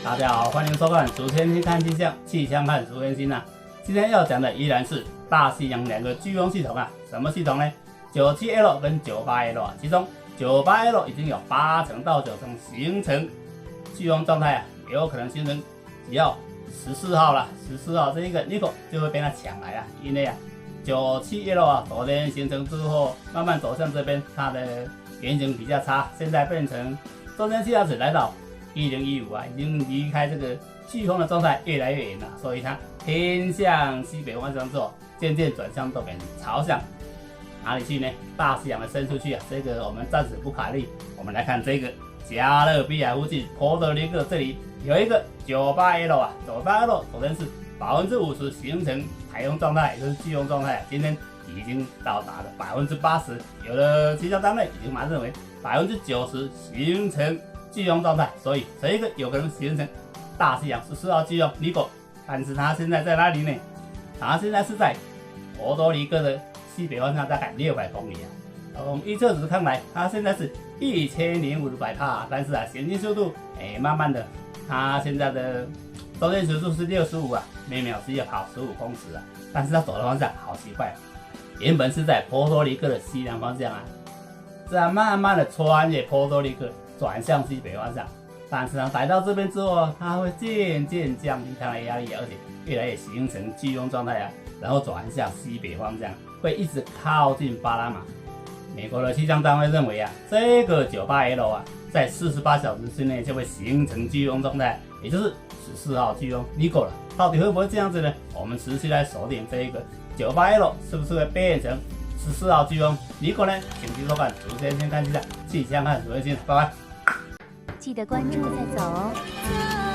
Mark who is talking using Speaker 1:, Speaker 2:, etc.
Speaker 1: 大家好，欢迎收看《楚天星看气象》，气象看楚天星啊。今天要讲的依然是大西洋两个飓风系统啊。什么系统呢？97L 跟98L 啊。其中98L 已经有80%到90%形成飓风状态啊，有可能形成，只要14号了，14号这一个 Nico 就会被它抢来了，因为啊97L 啊昨天形成之后，慢慢走向这边，它的原型比较差，现在变成中间气压值来到1015啊，已经离开这个飓风的状态越来越远了，所以它偏向西北方向之后，渐渐转向东北，朝向哪里去呢？大西洋的伸出去啊，这个我们暂时不考虑。我们来看这个加勒比海附近波多黎各这里有一个98L 啊，98L 昨天是50%形成台风状态，也就是飓风状态，今天已经到达了80%，有的气象单位已经马上认为90%形成飓风状态，所以这个有可能形成大西洋14号飓风尼古，但是它现在在哪里呢？它现在是在波多黎各的西北方向大概600公里啊。从预测值看来，它现在是1500帕，但是啊，前进速度慢慢的，它现在的中间时速是65啊，每秒是要跑15公尺啊，但是它走的方向好奇怪，原本是在波多黎各的西南方向啊，这样慢慢的穿越波多黎各转向西北方向，但是呢，来到这边之后，它会渐渐降低它的压力，而且越来越形成飓风状态啊，然后转向西北方向，会一直靠近巴拿马。美国的气象单位认为啊，这个98L 啊，在48小时之内就会形成飓风状态，也就是14号飓风尼古了。到底会不会这样子呢？我们持续来锁定这个98L 是不是会变成14号飓风尼古呢？请继续收看楚天星看气象，气象看楚天星，拜拜。
Speaker 2: 记得关注再走哦。